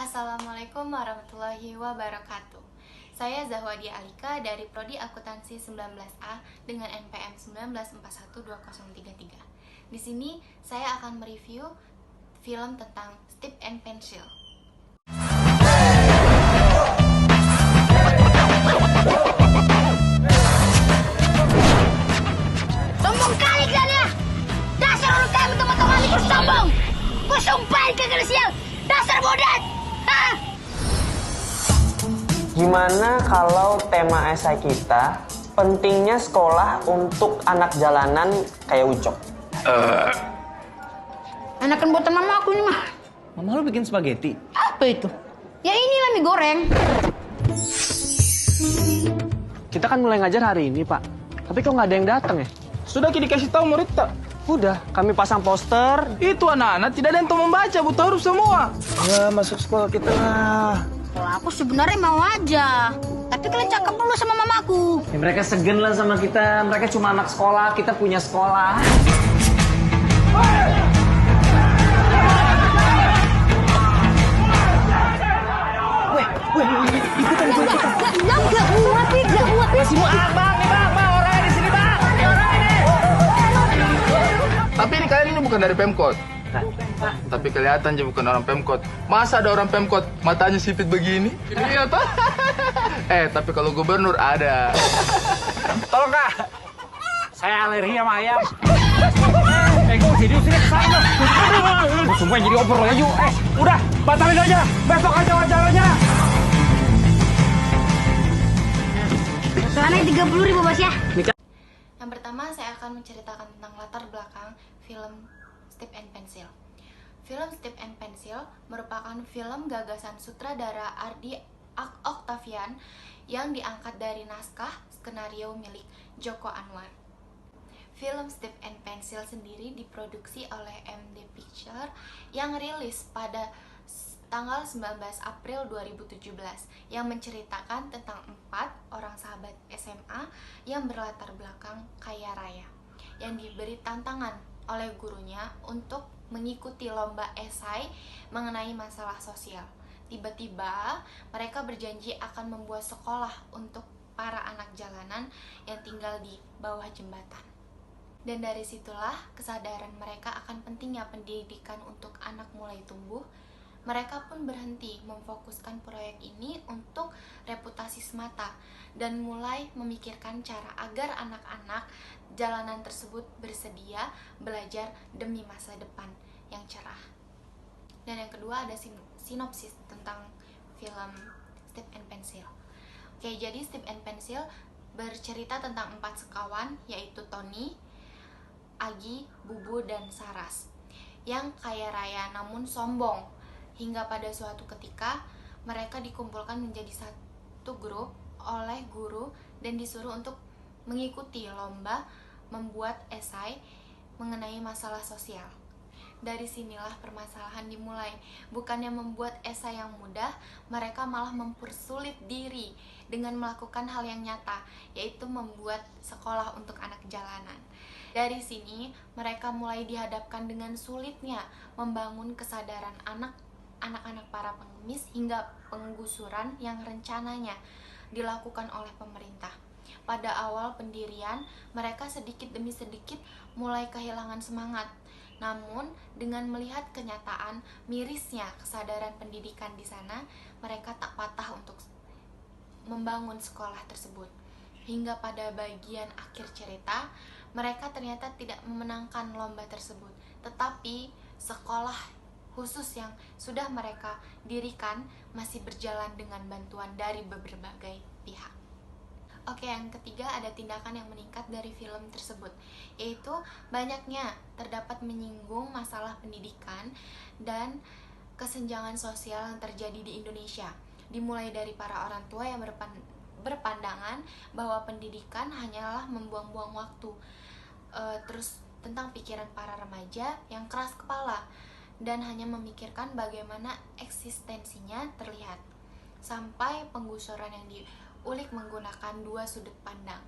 Assalamualaikum warahmatullahi wabarakatuh. Saya Zahwadia Alika dari Prodi Akuntansi 19A dengan NPM 19412033. Di sini saya akan mereview film tentang Stip and Pencil. Sombong kali kalian ya! Dasar orang kaya mentang-mentang itu sombong! Gue sumpahin kagak sial! Dasar bodat! Hah? Gimana kalau tema esai kita pentingnya sekolah untuk anak jalanan kayak Ucok? Anakan buatan mama aku ini mah. Mama lu bikin spaghetti? Apa itu? Ya inilah mie goreng. Kita kan mulai ngajar hari ini, Pak. Tapi kok nggak ada yang datang ya? Sudah dikasih tahu murid tak? Udah, kami pasang poster. Itu anak-anak tidak ada yang tahu membaca, buta huruf semua. Ya, masuk sekolah kita lah. Kalau aku sebenarnya mau aja. Tapi kalian cakep dulu sama mamaku. Ya, mereka segen lah sama kita. Mereka cuma anak sekolah, kita punya sekolah. Gak buat. Semua bang, nih bang, orangnya di sini bang. Orang ini. Tapi ini kalian ini bukan dari Pemkot. Tapi kelihatan aja bukan orang Pemkot. Masa ada orang Pemkot matanya sipit begini? Iya toh. Tapi kalau gubernur ada. Tolong, Kak. Saya alergi sama ayam. Kok jadi sini kesana? Sumpah jadi oper aja yuk. Udah, batalin aja. Besok aja wajaranya. Soalnya 30.000 bos ya. Yang pertama, saya akan menceritakan tentang latar belakang film Stip and Pencil. Film Stip and Pencil merupakan film gagasan sutradara Ardi Octavian yang diangkat dari naskah skenario milik Joko Anwar. Film Stip and Pencil sendiri diproduksi oleh MD Picture yang rilis pada tanggal 19 April 2017 yang menceritakan tentang 4 orang sahabat SMA yang berlatar belakang kaya raya yang diberi tantangan oleh gurunya untuk mengikuti lomba esai mengenai masalah sosial. Tiba-tiba mereka berjanji akan membuat sekolah untuk para anak jalanan yang tinggal di bawah jembatan. Dan dari situlah kesadaran mereka akan pentingnya pendidikan untuk anak mulai tumbuh. Mereka pun berhenti memfokuskan proyek ini untuk reputasi semata dan mulai memikirkan cara agar anak-anak jalanan tersebut bersedia belajar demi masa depan yang cerah. Dan yang kedua ada sinopsis tentang film Stip and Pencil. Oke, jadi Stip and Pencil bercerita tentang 4 sekawan, yaitu Tony, Agi, Bubu, dan Saras, yang kaya raya namun sombong. Hingga pada suatu ketika mereka dikumpulkan menjadi satu grup oleh guru dan disuruh untuk mengikuti lomba membuat esai mengenai masalah sosial. Dari sinilah permasalahan dimulai. Bukannya membuat esai yang mudah, mereka malah mempersulit diri dengan melakukan hal yang nyata, yaitu membuat sekolah untuk anak jalanan. Dari sini mereka mulai dihadapkan dengan sulitnya membangun kesadaran anak-anak para pengemis hingga penggusuran yang rencananya dilakukan oleh pemerintah. Pada awal pendirian, mereka sedikit demi sedikit mulai kehilangan semangat. Namun, dengan melihat kenyataan mirisnya kesadaran pendidikan di sana, mereka tak patah untuk membangun sekolah tersebut. Hingga pada bagian akhir cerita, mereka ternyata tidak memenangkan lomba tersebut, tetapi sekolah khusus yang sudah mereka dirikan masih berjalan dengan bantuan dari berbagai pihak. Oke, yang ketiga ada tindakan yang meningkat dari film tersebut, yaitu banyaknya terdapat menyinggung masalah pendidikan dan kesenjangan sosial yang terjadi di Indonesia. Dimulai dari para orang tua yang berpandangan bahwa pendidikan hanyalah membuang-buang waktu, terus tentang pikiran para remaja yang keras kepala dan hanya memikirkan bagaimana eksistensinya terlihat, sampai penggusuran yang diulik menggunakan 2 sudut pandang.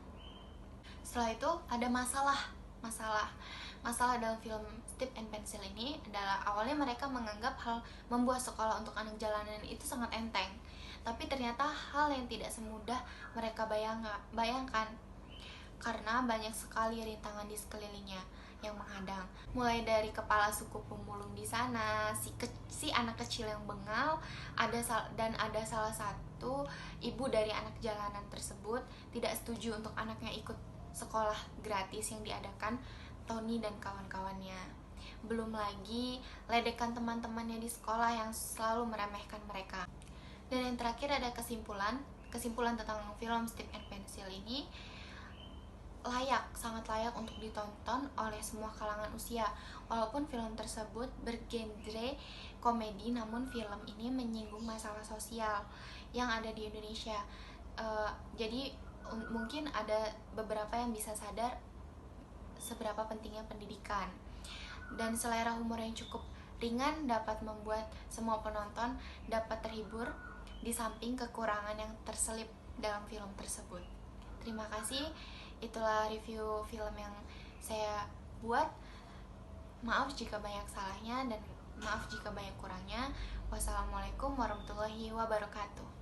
Setelah itu ada masalah Masalah dalam film Stip and Pencil ini adalah awalnya mereka menganggap hal membuat sekolah untuk anak jalanan itu sangat enteng. Tapi ternyata hal yang tidak semudah mereka bayangkan. Karena banyak sekali rintangan di sekelilingnya yang menghadang. Mulai dari kepala suku pemulung di sana, si anak kecil yang bengal, dan ada salah satu ibu dari anak jalanan tersebut tidak setuju untuk anaknya ikut sekolah gratis yang diadakan Tony dan kawan-kawannya. Belum lagi ledekan teman-temannya di sekolah yang selalu meremehkan mereka. Dan yang terakhir ada kesimpulan tentang film Stip and Pencil ini sangat layak untuk ditonton oleh semua kalangan usia. Walaupun film tersebut bergenre komedi, namun film ini menyinggung masalah sosial yang ada di Indonesia. Jadi mungkin ada beberapa yang bisa sadar seberapa pentingnya pendidikan. Dan selera humor yang cukup ringan dapat membuat semua penonton dapat terhibur di samping kekurangan yang terselip dalam film tersebut. Terima kasih. Itulah review film yang saya buat. Maaf jika banyak salahnya dan maaf jika banyak kurangnya. Wassalamualaikum warahmatullahi wabarakatuh.